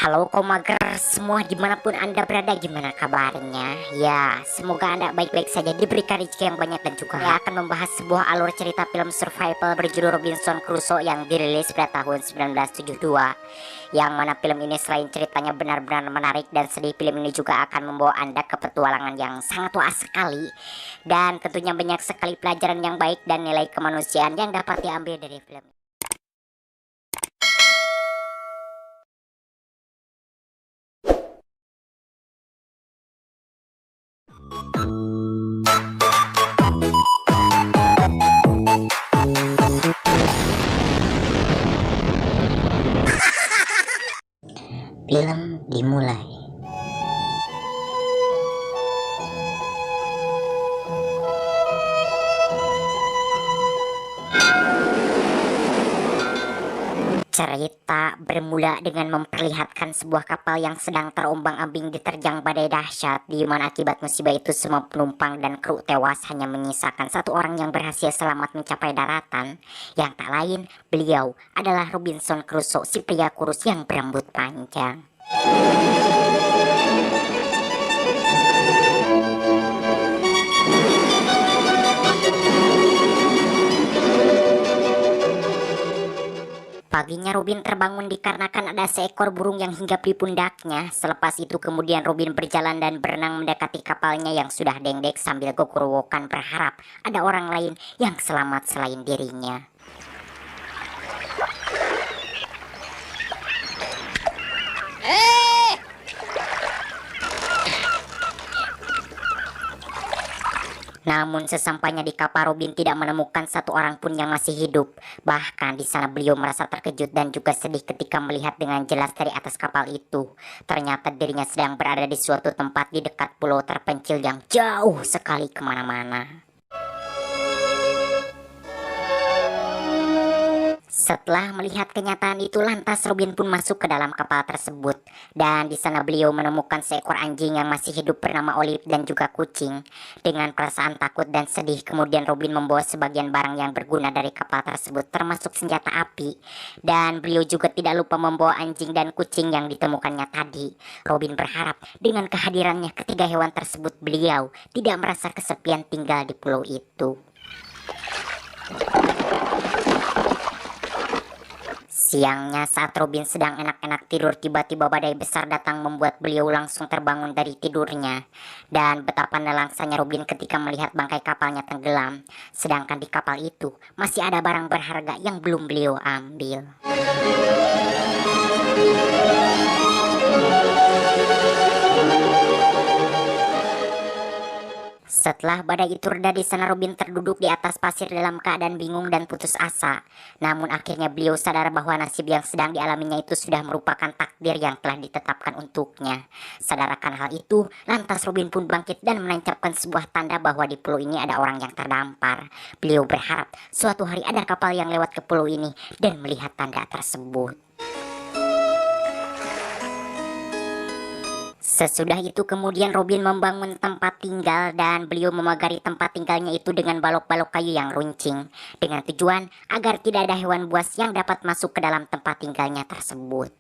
Halo komager semua dimanapun anda berada, gimana kabarnya? Ya, semoga anda baik-baik saja, diberikan rezeki yang banyak. Dan juga akan membahas sebuah alur cerita film survival berjudul Robinson Crusoe yang dirilis pada tahun 1972. Yang mana film ini selain ceritanya benar-benar menarik dan sedih, film ini juga akan membawa anda ke petualangan yang sangat luas sekali. Dan tentunya banyak sekali pelajaran yang baik dan nilai kemanusiaan yang dapat diambil dari film. Film dimulai. Cerita bermula dengan memperlihatkan sebuah kapal yang sedang terombang-ambing diterjang badai dahsyat, di mana akibat musibah itu semua penumpang dan kru tewas, hanya menyisakan satu orang yang berhasil selamat mencapai daratan, yang tak lain beliau adalah Robinson Crusoe, si pria kurus yang berambut panjang. Paginya Robin terbangun dikarenakan ada seekor burung yang hinggap di pundaknya. Selepas itu kemudian Robin berjalan dan berenang mendekati kapalnya yang sudah dengdek sambil gogorowokan berharap ada orang lain yang selamat selain dirinya. Namun sesampainya di kapal, Robin tidak menemukan satu orang pun yang masih hidup. Bahkan di sana beliau merasa terkejut dan juga sedih ketika melihat dengan jelas dari atas kapal itu. Ternyata dirinya sedang berada di suatu tempat di dekat pulau terpencil yang jauh sekali kemana-mana. Setelah melihat kenyataan itu, lantas Robin pun masuk ke dalam kapal tersebut. Dan di sana beliau menemukan seekor anjing yang masih hidup bernama Olive dan juga kucing. Dengan perasaan takut dan sedih, kemudian Robin membawa sebagian barang yang berguna dari kapal tersebut, termasuk senjata api. Dan beliau juga tidak lupa membawa anjing dan kucing yang ditemukannya tadi. Robin berharap dengan kehadirannya ketiga hewan tersebut, beliau tidak merasa kesepian tinggal di pulau itu. Siangnya saat Robin sedang enak-enak tidur, tiba-tiba badai besar datang membuat beliau langsung terbangun dari tidurnya. Dan betapa nelangsanya Robin ketika melihat bangkai kapalnya tenggelam. Sedangkan di kapal itu masih ada barang berharga yang belum beliau ambil. Setelah badai itu reda, di sana Robin terduduk di atas pasir dalam keadaan bingung dan putus asa. Namun akhirnya beliau sadar bahwa nasib yang sedang dialaminya itu sudah merupakan takdir yang telah ditetapkan untuknya. Sadar akan hal itu, lantas Robin pun bangkit dan menancapkan sebuah tanda bahwa di pulau ini ada orang yang terdampar. Beliau berharap suatu hari ada kapal yang lewat ke pulau ini dan melihat tanda tersebut. Sesudah itu kemudian Robin membangun tempat tinggal dan beliau memagari tempat tinggalnya itu dengan balok-balok kayu yang runcing, dengan tujuan agar tidak ada hewan buas yang dapat masuk ke dalam tempat tinggalnya tersebut.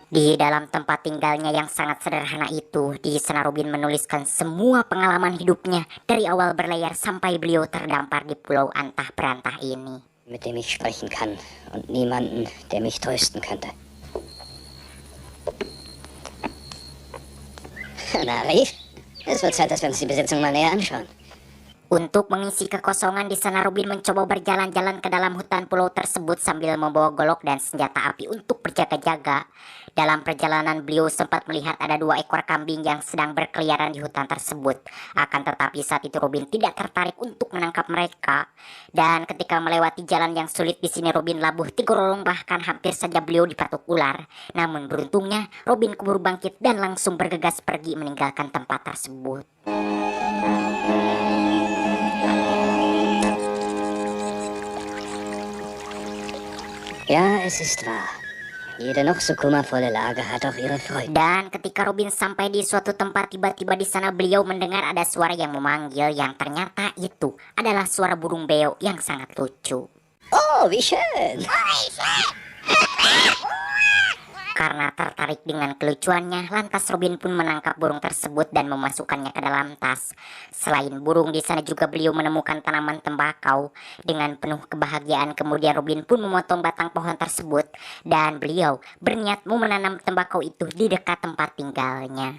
Di dalam tempat tinggalnya yang sangat sederhana itu, di sana Robin menuliskan semua pengalaman hidupnya dari awal berlayar sampai beliau terdampar di pulau antah berantah ini. Mit dem ich sprechen kann und niemanden, der mich trösten könnte. Na, Rief? Es wird Zeit, dass wir uns die Besitzung mal näher anschauen. Untuk mengisi kekosongan di sana, Robin mencoba berjalan-jalan ke dalam hutan pulau tersebut sambil membawa golok dan senjata api untuk berjaga-jaga. Dalam perjalanan beliau sempat melihat ada 2 ekor kambing yang sedang berkeliaran di hutan tersebut. Akan tetapi saat itu Robin tidak tertarik untuk menangkap mereka. Dan ketika melewati jalan yang sulit di sini, Robin labuh tigorolong, bahkan hampir saja beliau dipatuk ular. Namun beruntungnya Robin keburu bangkit dan langsung bergegas pergi meninggalkan tempat tersebut. Ja, es ist wahr. Jede noch so kummervolle Lage hat auch ihre Freude. Dan ketika Robin sampai di suatu tempat, tiba-tiba di sana beliau mendengar ada suara yang memanggil, yang ternyata itu adalah suara burung beo yang sangat lucu. Oh, wie schön! Karena tertarik dengan kelucuannya, lantas Robin pun menangkap burung tersebut dan memasukkannya ke dalam tas. Selain burung, di sana juga beliau menemukan tanaman tembakau. Dengan penuh kebahagiaan, kemudian Robin pun memotong batang pohon tersebut dan beliau berniat mau menanam tembakau itu di dekat tempat tinggalnya.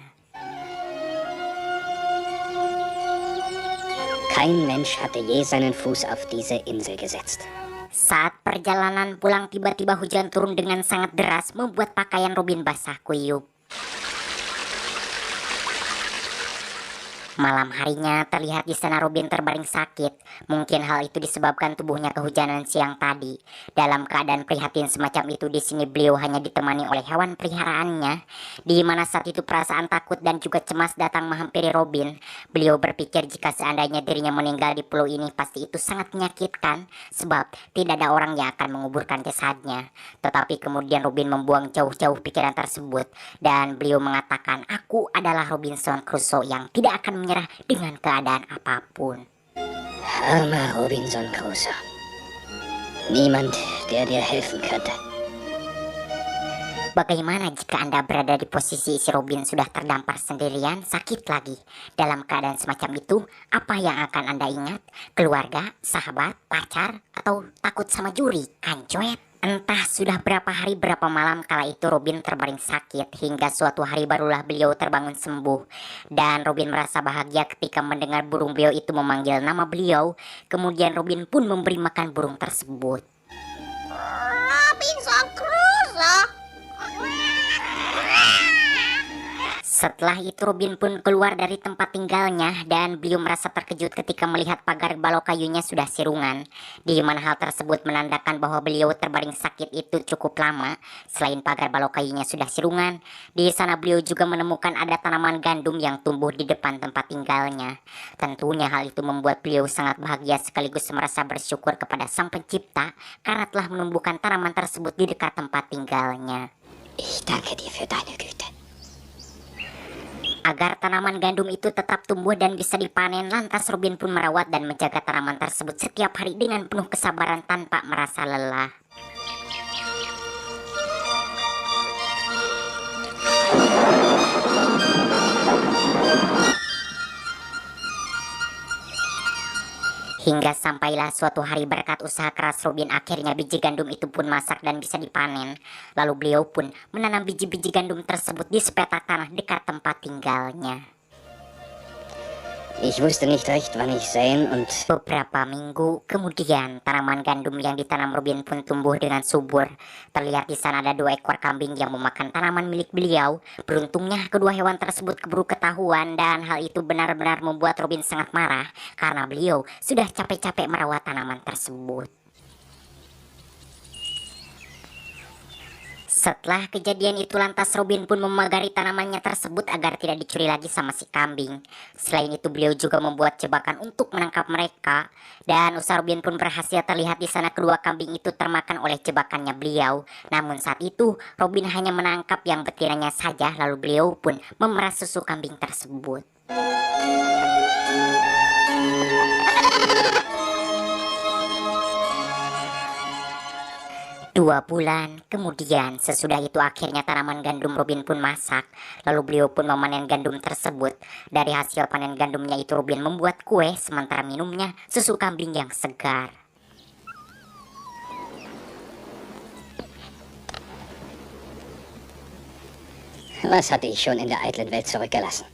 Kein Mensch hatte je seinen Fuß auf diese Insel gesetzt. Saat perjalanan pulang, tiba-tiba hujan turun dengan sangat deras, membuat pakaian Robin basah kuyup. Malam harinya terlihat di sana Robin terbaring sakit. Mungkin hal itu disebabkan tubuhnya kehujanan siang tadi. Dalam keadaan prihatin semacam itu, di sini beliau hanya ditemani oleh hewan peliharaannya. Di mana saat itu perasaan takut dan juga cemas datang menghampiri Robin. Beliau berpikir jika seandainya dirinya meninggal di pulau ini, pasti itu sangat menyakitkan, sebab tidak ada orang yang akan menguburkan jasadnya. Tetapi kemudian Robin membuang jauh-jauh pikiran tersebut dan beliau mengatakan, "Aku adalah Robinson Crusoe yang tidak akan menyerah dengan keadaan apapun." Armer Robinson Crusoe. Niemand, der dir helfen könnte. Bagaimana jika Anda berada di posisi si Robin sudah terdampar sendirian, sakit lagi? Dalam keadaan semacam itu, apa yang akan Anda ingat? Keluarga, sahabat, pacar, atau takut sama juri? Kancuet. Entah sudah berapa hari berapa malam kala itu Robin terbaring sakit, hingga suatu hari barulah beliau terbangun sembuh. Dan Robin merasa bahagia ketika mendengar burung beo itu memanggil nama beliau. Kemudian Robin pun memberi makan burung tersebut. Robinson Crusoe. Setelah itu Robin pun keluar dari tempat tinggalnya dan beliau merasa terkejut ketika melihat pagar balok kayunya sudah sirungan, di mana hal tersebut menandakan bahwa beliau terbaring sakit itu cukup lama. Selain pagar balok kayunya sudah sirungan, di sana beliau juga menemukan ada tanaman gandum yang tumbuh di depan tempat tinggalnya. Tentunya hal itu membuat beliau sangat bahagia sekaligus merasa bersyukur kepada Sang Pencipta karena telah menumbuhkan tanaman tersebut di dekat tempat tinggalnya. Ich danke dir für deine Güte. Agar tanaman gandum itu tetap tumbuh dan bisa dipanen, lantas Robin pun merawat dan menjaga tanaman tersebut setiap hari dengan penuh kesabaran tanpa merasa lelah. Hingga sampailah suatu hari berkat usaha keras Robin, akhirnya biji gandum itu pun masak dan bisa dipanen. Lalu beliau pun menanam biji-biji gandum tersebut di sepetak tanah dekat tempat tinggalnya. Ich wusste nicht recht, wann ich säen und Beberapa minggu kemudian, tanaman gandum yang ditanam Robin pun tumbuh dengan subur. Terlihat di sana ada 2 ekor kambing yang memakan tanaman milik beliau. Beruntungnya kedua hewan tersebut keburu ketahuan dan hal itu benar-benar membuat Robin sangat marah karena beliau sudah capek-capek merawat tanaman tersebut. Setelah kejadian itu, lantas Robin pun memagari tanamannya tersebut agar tidak dicuri lagi sama si kambing. Selain itu beliau juga membuat jebakan untuk menangkap mereka. Dan usaha Robin pun berhasil. Terlihat di sana kedua kambing itu termakan oleh jebakannya beliau. Namun saat itu Robin hanya menangkap yang betinanya saja. Lalu beliau pun memeras susu kambing tersebut. 2 bulan kemudian, sesudah itu akhirnya tanaman gandum Robin pun masak. Lalu beliau pun memanen gandum tersebut. Dari hasil panen gandumnya itu Robin membuat kue, sementara minumnya susu kambing yang segar. was hatte ich schon in der eitlen Welt zurückgelassen?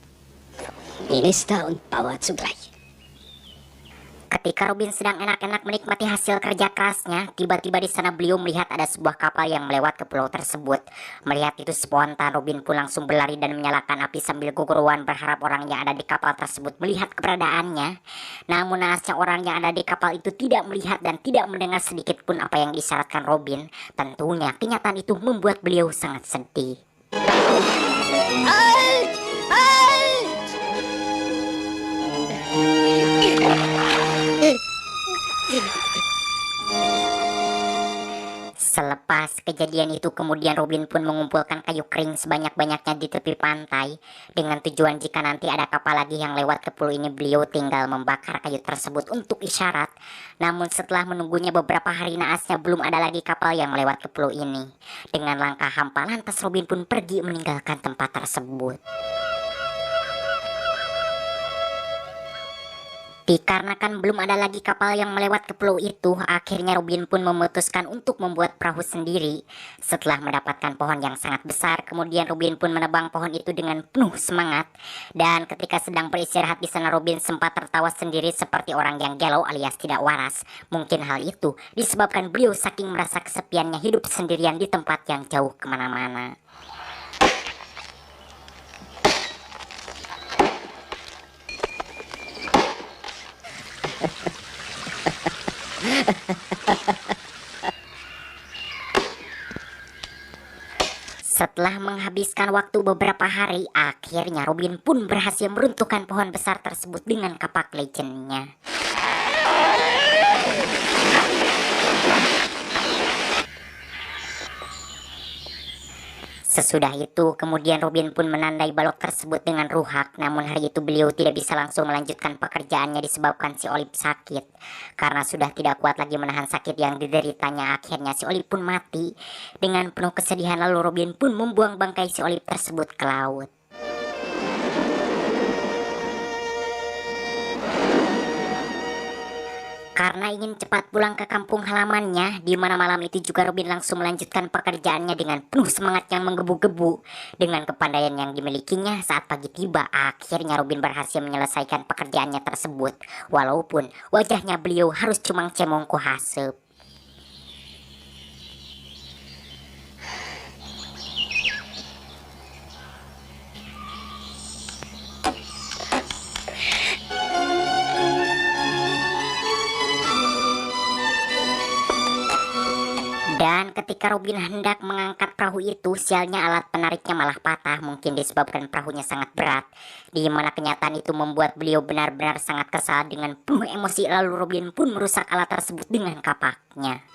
Minister und Bauer zugleich. Ketika Robin sedang enak-enak menikmati hasil kerja kerasnya, tiba-tiba di sana beliau melihat ada sebuah kapal yang melewat ke pulau tersebut. Melihat itu spontan Robin pun langsung berlari dan menyalakan api sambil guguruan berharap orang yang ada di kapal tersebut melihat keberadaannya. Namun naasnya orang yang ada di kapal itu tidak melihat dan tidak mendengar sedikit pun apa yang disyaratkan Robin. Tentunya kenyataan itu membuat beliau sangat sedih. Halt! Halt! Selepas kejadian itu kemudian Robin pun mengumpulkan kayu kering sebanyak-banyaknya di tepi pantai dengan tujuan jika nanti ada kapal lagi yang lewat ke pulau ini beliau tinggal membakar kayu tersebut untuk isyarat. Namun setelah menunggunya beberapa hari naasnya belum ada lagi kapal yang lewat ke pulau ini. Dengan langkah hampa lantas Robin pun pergi meninggalkan tempat tersebut. Dikarenakan belum ada lagi kapal yang melewat ke pulau itu, akhirnya Robin pun memutuskan untuk membuat perahu sendiri. Setelah mendapatkan pohon yang sangat besar, kemudian Robin pun menebang pohon itu dengan penuh semangat. Dan ketika sedang beristirahat di sana, Robin sempat tertawa sendiri seperti orang yang galau alias tidak waras. Mungkin hal itu disebabkan beliau saking merasa kesepiannya hidup sendirian di tempat yang jauh kemana-mana. Setelah menghabiskan waktu beberapa hari, akhirnya Robin pun berhasil meruntuhkan pohon besar tersebut dengan kapak legendnya. Sesudah itu, kemudian Robin pun menandai balok tersebut dengan ruhak. Namun hari itu beliau tidak bisa langsung melanjutkan pekerjaannya disebabkan si Olip sakit. Karena sudah tidak kuat lagi menahan sakit yang dideritanya, akhirnya si Olip pun mati. Dengan penuh kesedihan lalu Robin pun membuang bangkai si Olip tersebut ke laut. Karena ingin cepat pulang ke kampung halamannya, di mana malam itu juga Robin langsung melanjutkan pekerjaannya dengan penuh semangat yang menggebu-gebu. Dengan kepandaian yang dimilikinya, saat pagi tiba, akhirnya Robin berhasil menyelesaikan pekerjaannya tersebut. Walaupun wajahnya beliau harus cuma cemongko hasep. Dan ketika Robin hendak mengangkat perahu itu, sialnya alat penariknya malah patah, mungkin disebabkan perahunya sangat berat. Di mana kenyataan itu membuat beliau benar-benar sangat kesal. Dengan penuh emosi lalu Robin pun merusak alat tersebut dengan kapaknya.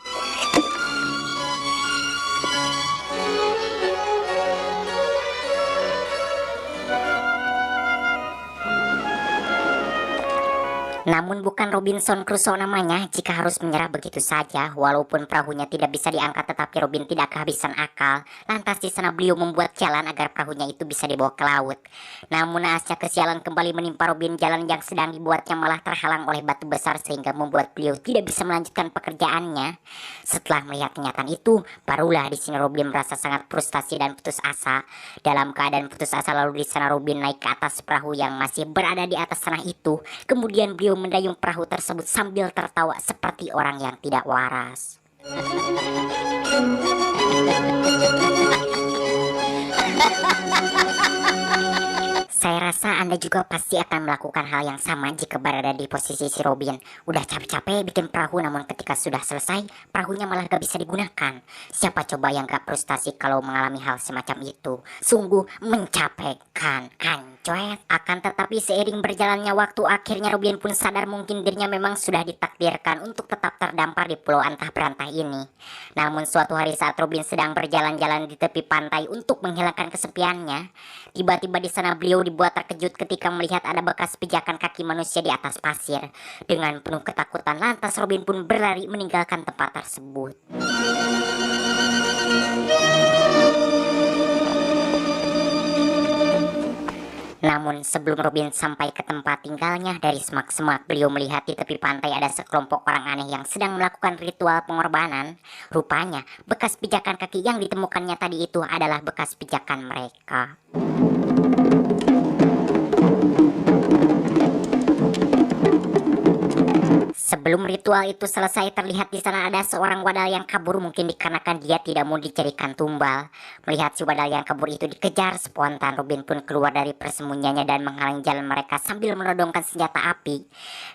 Namun bukan Robinson Crusoe namanya jika harus menyerah begitu saja. Walaupun perahunya tidak bisa diangkat, tetapi Robin tidak kehabisan akal. Lantas di sana beliau membuat jalan agar perahunya itu bisa dibawa ke laut. Namun naasnya kesialan kembali menimpa Robin. Jalan yang sedang dibuatnya malah terhalang oleh batu besar sehingga membuat beliau tidak bisa melanjutkan pekerjaannya. Setelah melihat kenyataan itu, barulah di sini Robin merasa sangat frustasi dan putus asa. Dalam keadaan putus asa lalu di sana Robin naik ke atas perahu yang masih berada di atas tanah itu. Kemudian beliau mendayung perahu tersebut sambil tertawa seperti orang yang tidak waras. Saya rasa Anda juga pasti akan melakukan hal yang sama jika berada di posisi si Robin. Udah capek-capek bikin perahu, namun ketika sudah selesai, perahunya malah gak bisa digunakan. Siapa coba yang gak frustasi kalau mengalami hal semacam itu? Sungguh mencapekkan, kan? Akan tetapi seiring berjalannya waktu, akhirnya Robin pun sadar mungkin dirinya memang sudah ditakdirkan untuk tetap terdampar di pulau antah berantah ini. Namun suatu hari saat Robin sedang berjalan-jalan di tepi pantai untuk menghilangkan kesepiannya, tiba-tiba di sana beliau dibuat terkejut ketika melihat ada bekas pijakan kaki manusia di atas pasir. Dengan penuh ketakutan, lantas Robin pun berlari meninggalkan tempat tersebut. Namun sebelum Robin sampai ke tempat tinggalnya, dari semak-semak beliau melihat di tepi pantai ada sekelompok orang aneh yang sedang melakukan ritual pengorbanan. Rupanya bekas pijakan kaki yang ditemukannya tadi itu adalah bekas pijakan mereka. Sebelum ritual itu selesai, terlihat di sana ada seorang wadal yang kabur, mungkin dikarenakan dia tidak mau dijadikan tumbal. Melihat si wadal yang kabur itu dikejar, spontan Robin pun keluar dari persembunyiannya dan menghalangi jalan mereka sambil menodongkan senjata api.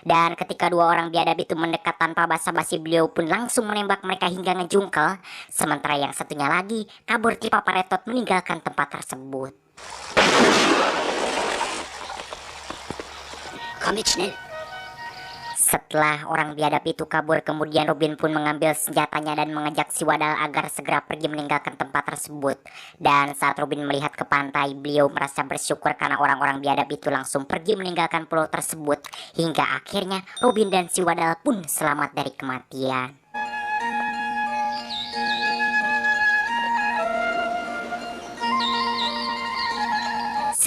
Dan ketika dua orang biadab itu mendekat tanpa basa-basi, beliau pun langsung menembak mereka hingga ngejungkel. Sementara yang satunya lagi kabur tanpa paretot meninggalkan tempat tersebut. Komm mit schnell. Setelah orang biadab itu kabur, kemudian Robin pun mengambil senjatanya dan mengajak si Wadal agar segera pergi meninggalkan tempat tersebut. Dan saat Robin melihat ke pantai, beliau merasa bersyukur karena orang-orang biadab itu langsung pergi meninggalkan pulau tersebut. Hingga akhirnya Robin dan si Wadal pun selamat dari kematian.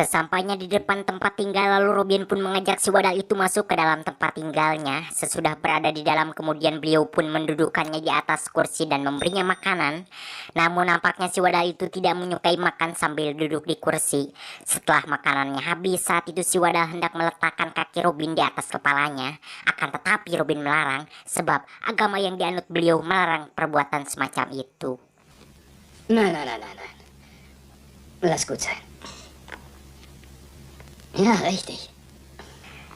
Sesampainya di depan tempat tinggal, lalu Robin pun mengajak si Wadal itu masuk ke dalam tempat tinggalnya. Sesudah berada di dalam, kemudian beliau pun mendudukkannya di atas kursi dan memberinya makanan. Namun nampaknya si Wadal itu tidak menyukai makan sambil duduk di kursi. Setelah makanannya habis, saat itu si Wadal hendak meletakkan kaki Robin di atas kepalanya. Akan tetapi Robin melarang, sebab agama yang dianut beliau melarang perbuatan semacam itu. Nein, nein, nein, nein, nein. Lass gut sein. Ja, richtig.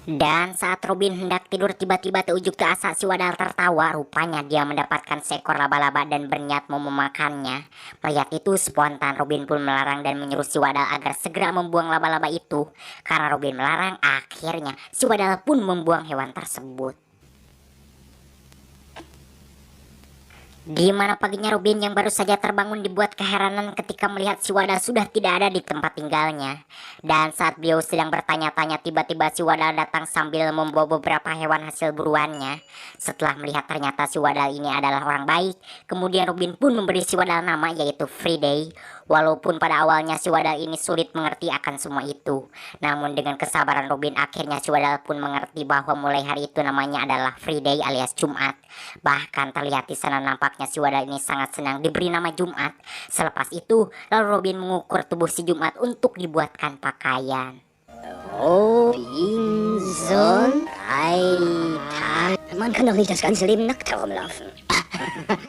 Dan saat Robin hendak tidur, tiba-tiba teujuk teu asa si Wadal tertawa. Rupanya dia mendapatkan seekor laba-laba dan berniat mau memakannya. Melihat itu spontan Robin pun melarang dan menyuruh si Wadal agar segera membuang laba-laba itu. Karena Robin melarang, akhirnya si Wadal pun membuang hewan tersebut. Di mana paginya Robin yang baru saja terbangun dibuat keheranan ketika melihat si Wadal sudah tidak ada di tempat tinggalnya. Dan saat beliau sedang bertanya-tanya, tiba-tiba si Wadal datang sambil membawa beberapa hewan hasil buruannya. Setelah melihat ternyata si Wadal ini adalah orang baik, kemudian Robin pun memberi si Wadal nama yaitu Friday. Walaupun pada awalnya si Wadal ini sulit mengerti akan semua itu, namun dengan kesabaran Robin akhirnya si Wadal pun mengerti bahwa mulai hari itu namanya adalah Friday alias Jumat. Bahkan terlihat di sana nampaknya si Wadal ini sangat senang diberi nama Jumat. Selepas itu lalu Robin mengukur tubuh si Jumat untuk dibuatkan pakaian. Robin soll Freitag. Man kann doch nicht das ganze Leben nackt herumlaufen.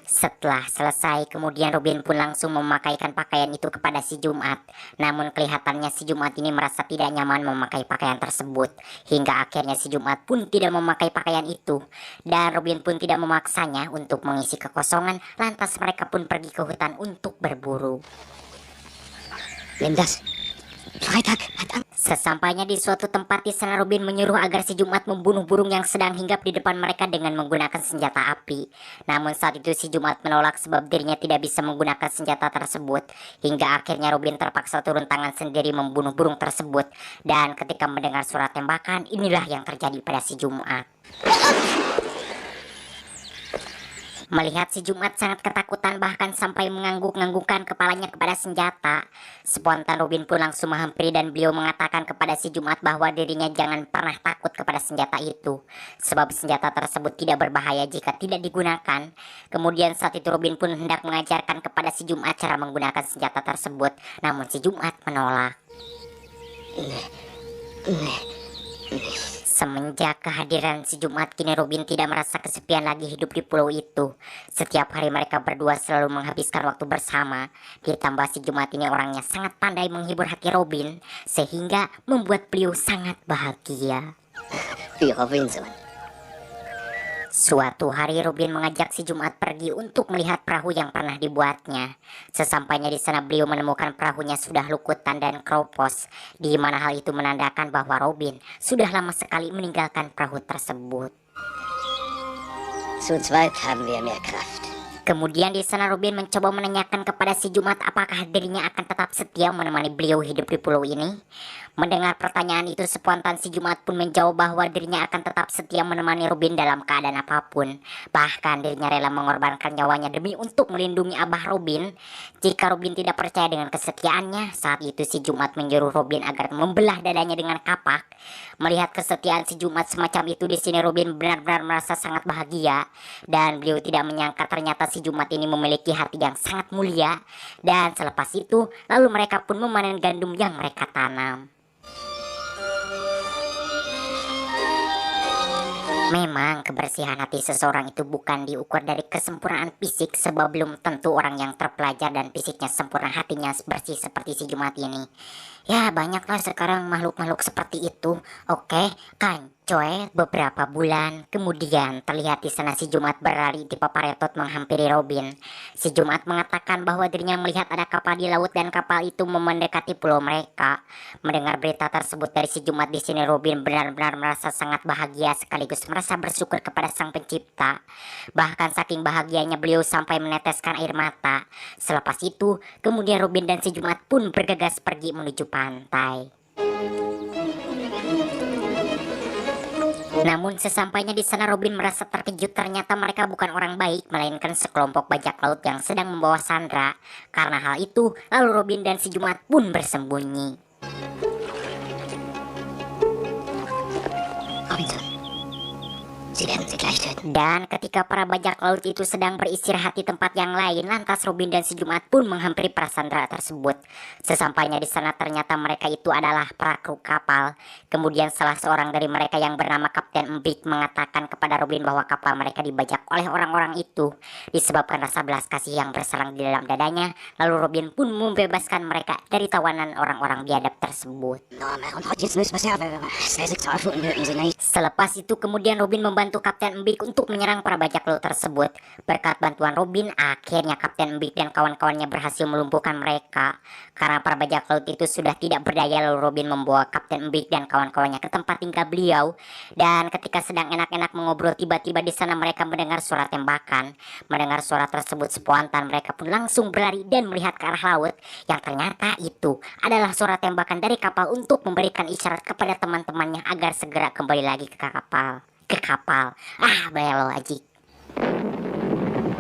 Setelah selesai, kemudian Robin pun langsung memakaikan pakaian itu kepada si Jumat. Namun kelihatannya si Jumat ini merasa tidak nyaman memakai pakaian tersebut. Hingga akhirnya si Jumat pun tidak memakai pakaian itu. Dan Robin pun tidak memaksanya untuk mengisi kekosongan. Lantas mereka pun pergi ke hutan untuk berburu. Nimm das. Freitag hat Sesampainya di suatu tempat di sana, Robin menyuruh agar si Jumat membunuh burung yang sedang hinggap di depan mereka dengan menggunakan senjata api. Namun saat itu si Jumat menolak sebab dirinya tidak bisa menggunakan senjata tersebut. Hingga akhirnya Robin terpaksa turun tangan sendiri membunuh burung tersebut. Dan ketika mendengar suara tembakan, inilah yang terjadi pada si Jumat. Melihat si Jumat sangat ketakutan, bahkan sampai mengangguk-anggukkan kepalanya kepada senjata. Spontan Robin pun langsung menghampiri dan beliau mengatakan kepada si Jumat bahwa dirinya jangan pernah takut kepada senjata itu, sebab senjata tersebut tidak berbahaya jika tidak digunakan. Kemudian saat itu Robin pun hendak mengajarkan kepada si Jumat cara menggunakan senjata tersebut, namun si Jumat menolak. Semenjak kehadiran si Jumat, kini Robin tidak merasa kesepian lagi hidup di pulau itu. Setiap hari mereka berdua selalu menghabiskan waktu bersama. Ditambah si Jumat ini orangnya sangat pandai menghibur hati Robin, sehingga membuat beliau sangat bahagia. wie Robinson. Suatu hari Robin mengajak si Jumat pergi untuk melihat perahu yang pernah dibuatnya. Sesampainya di sana beliau menemukan perahunya sudah lukutan dan keropos, di mana hal itu menandakan bahwa Robin sudah lama sekali meninggalkan perahu tersebut. Zu zweit haben wir mehr Kraft. Kemudian di sana Robin mencoba menanyakan kepada si Jumat apakah dirinya akan tetap setia menemani beliau hidup di pulau ini. Mendengar pertanyaan itu spontan si Jumat pun menjawab bahwa dirinya akan tetap setia menemani Robin dalam keadaan apapun. Bahkan dirinya rela mengorbankan nyawanya demi untuk melindungi abah Robin. Jika Robin tidak percaya dengan kesetiaannya, saat itu si Jumat menyuruh Robin agar membelah dadanya dengan kapak. Melihat kesetiaan si Jumat semacam itu, di sini Robin benar-benar merasa sangat bahagia. Dan beliau tidak menyangka ternyata si Jumat ini memiliki hati yang sangat mulia. Dan selepas itu, lalu mereka pun memanen gandum yang mereka tanam. Memang kebersihan hati seseorang itu bukan diukur dari kesempurnaan fisik, sebab belum tentu orang yang terpelajar dan fisiknya sempurna hatinya bersih seperti si Jumat ini. Ya banyaklah sekarang makhluk-makhluk seperti itu. Oke, kan Coy, beberapa bulan kemudian terlihat di sana si Jumat berlari di paparetot menghampiri Robin. Si Jumat mengatakan bahwa dirinya melihat ada kapal di laut dan kapal itu mendekati pulau mereka. Mendengar berita tersebut dari si Jumat di sini, Robin benar-benar merasa sangat bahagia sekaligus merasa bersyukur kepada Sang Pencipta. Bahkan saking bahagianya beliau sampai meneteskan air mata. Selepas itu, kemudian Robin dan si Jumat pun bergegas pergi menuju pantai. Namun sesampainya di sana Robin merasa terkejut, ternyata mereka bukan orang baik melainkan sekelompok bajak laut yang sedang membawa Sandra. Karena hal itu, lalu Robin dan si Jumat pun bersembunyi. Robinson, Sie werden sie gleich töten. Dan ketika para bajak laut itu sedang beristirahat di tempat yang lain, lantas Robin dan si Jumat pun menghampiri para Sandra tersebut. Sesampainya di sana ternyata mereka itu adalah para kru kapal. Kemudian salah seorang dari mereka yang bernama Kapten Mbik mengatakan kepada Robin bahwa kapal mereka dibajak oleh orang-orang itu disebabkan rasa belas kasih yang berselang di dalam dadanya. Lalu Robin pun membebaskan mereka dari tawanan orang-orang biadab tersebut. Selepas itu kemudian Robin membantu Kapten Mbik untuk menyerang para bajak laut tersebut. Berkat bantuan Robin, akhirnya Kapten Mbik dan kawan-kawannya berhasil melumpuhkan mereka. Karena para bajak laut itu sudah tidak berdaya, lalu Robin membawa Kapten Mbik dan kawan-kawannya ke tempat tinggal beliau. Dan ketika sedang enak-enak mengobrol, tiba-tiba di sana mereka mendengar suara tembakan. Mendengar suara tersebut spontan mereka pun langsung berlari dan melihat ke arah laut. Yang ternyata itu adalah suara tembakan dari kapal untuk memberikan isyarat kepada teman-temannya agar segera kembali lagi ke kapal. Belo ajik.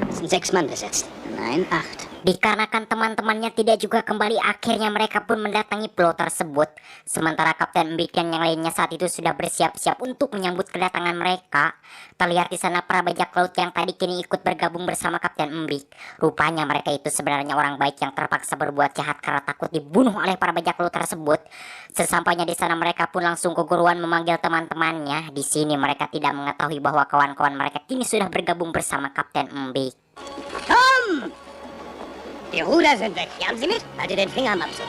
Es sind 6 Mann besetzt. Nein, 8. Dikarenakan teman-temannya tidak juga kembali, akhirnya mereka pun mendatangi pulau tersebut. Sementara Kapten Mbik dan yang lainnya saat itu sudah bersiap-siap untuk menyambut kedatangan mereka. Terlihat di sana para bajak laut yang tadi kini ikut bergabung bersama Kapten Mbik. Rupanya mereka itu sebenarnya orang baik yang terpaksa berbuat jahat karena takut dibunuh oleh para bajak laut tersebut. Sesampainya di sana mereka pun langsung keguruan memanggil teman-temannya. Di sini mereka tidak mengetahui bahwa kawan-kawan mereka kini sudah bergabung bersama Kapten Mbik. Komm! Die Ruder sind weg. Hier haben Sie mit? Halte den Finger am Abzug.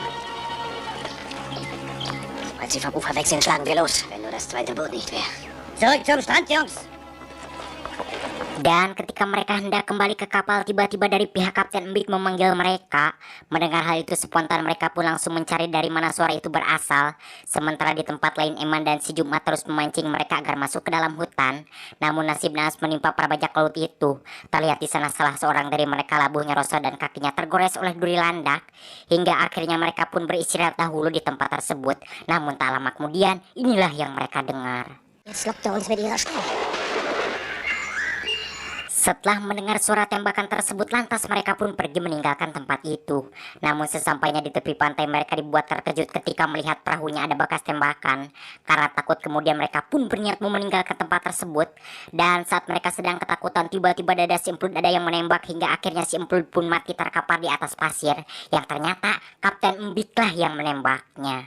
Sobald Sie vom Ufer weg sind, schlagen wir los. Wenn nur das zweite Boot nicht wäre. Zurück zum Strand, Jungs! Dan ketika mereka hendak kembali ke kapal, tiba-tiba dari pihak Kapten Mbik memanggil mereka. Mendengar hal itu spontan mereka pun langsung mencari dari mana suara itu berasal. Sementara di tempat lain Eman dan si Jumat terus memancing mereka agar masuk ke dalam hutan. Namun nasib naas menimpa para bajak laut itu. Terlihat di sana salah seorang dari mereka labuhnya rosoh dan kakinya tergores oleh duri landak. Hingga akhirnya mereka pun beristirahat dahulu di tempat tersebut. Namun tak lama kemudian inilah yang mereka dengar. Jetzt lockt er uns mit ihrer Stimme. Setelah mendengar suara tembakan tersebut, lantas mereka pun pergi meninggalkan tempat itu. Namun sesampainya di tepi pantai mereka dibuat terkejut ketika melihat perahunya ada bekas tembakan. Karena takut kemudian mereka pun berniat mau meninggalkan tempat tersebut. Dan saat mereka sedang ketakutan, tiba-tiba dada si Emplud ada yang menembak hingga akhirnya si Emplud pun mati terkapar di atas pasir. Yang ternyata Kapten Mbik lah yang menembaknya.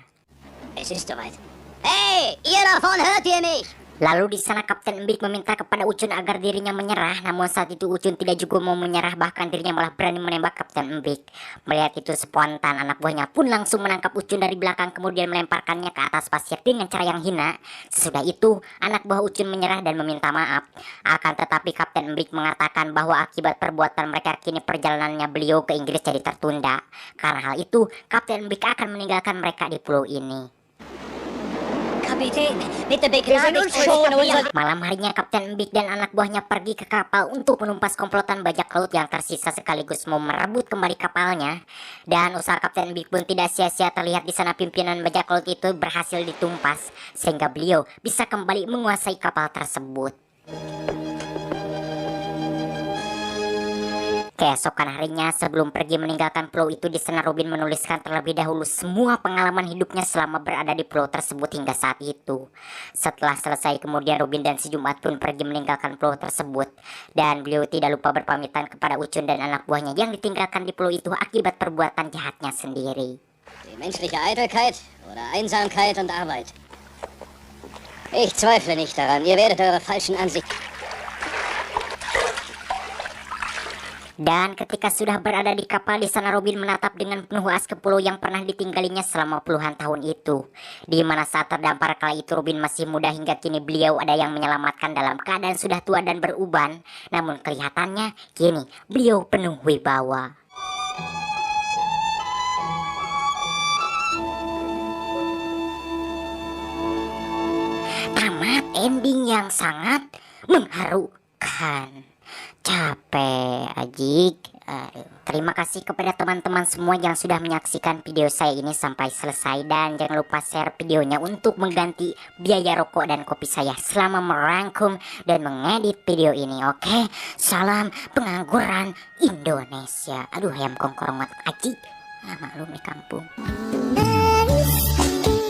Es ist soweit. Hey, ihr da vorne, hört ihr mich? Lalu di sana Kapten Mbik meminta kepada Ucun agar dirinya menyerah. Namun saat itu Ucun tidak juga mau menyerah, bahkan dirinya malah berani menembak Kapten Mbik. Melihat itu spontan anak buahnya pun langsung menangkap Ucun dari belakang kemudian melemparkannya ke atas pasir dengan cara yang hina. Sesudah itu anak buah Ucun menyerah dan meminta maaf. Akan tetapi Kapten Mbik mengatakan bahwa akibat perbuatan mereka kini perjalanannya beliau ke Inggris jadi tertunda. Karena hal itu Kapten Mbik akan meninggalkan mereka di pulau ini. Kapitän, bitte begnadigt uns. Malam harinya Kapten Mbik dan anak buahnya pergi ke kapal untuk menumpas komplotan bajak laut yang tersisa sekaligus mau merebut kembali kapalnya. Dan usaha Kapten Mbik pun tidak sia-sia, terlihat di sana pimpinan bajak laut itu berhasil ditumpas sehingga beliau bisa kembali menguasai kapal tersebut. Keesokan harinya sebelum pergi meninggalkan pulau itu, di sana Robin menuliskan terlebih dahulu semua pengalaman hidupnya selama berada di pulau tersebut hingga saat itu. Setelah selesai kemudian Robin dan si Jumat pun pergi meninggalkan pulau tersebut. Dan beliau tidak lupa berpamitan kepada Ucun dan anak buahnya yang ditinggalkan di pulau itu akibat perbuatan jahatnya sendiri. Die menschliche Eitelkeit oder Einsamkeit und Arbeit. Ich zweifle nicht daran, ihr werdet eure falschen Ansichten. Dan ketika sudah berada di kapal, di sana Robin menatap dengan penuh puas ke pulau yang pernah ditinggalinya selama puluhan tahun itu. Di mana saat terdampar kala itu Robin masih muda, hingga kini beliau ada yang menyelamatkan dalam keadaan sudah tua dan beruban. Namun kelihatannya kini beliau penuh wibawa. Tamat ending yang sangat mengharukan. Capek Ajik. Terima kasih kepada teman-teman semua yang sudah menyaksikan video saya ini sampai selesai. Dan jangan lupa share videonya untuk mengganti biaya rokok dan kopi saya selama merangkum dan mengedit video ini. Oke, salam pengangguran Indonesia. Aduh, ayam kongkorongot Ajik. Maklum di kampung. Manis hati,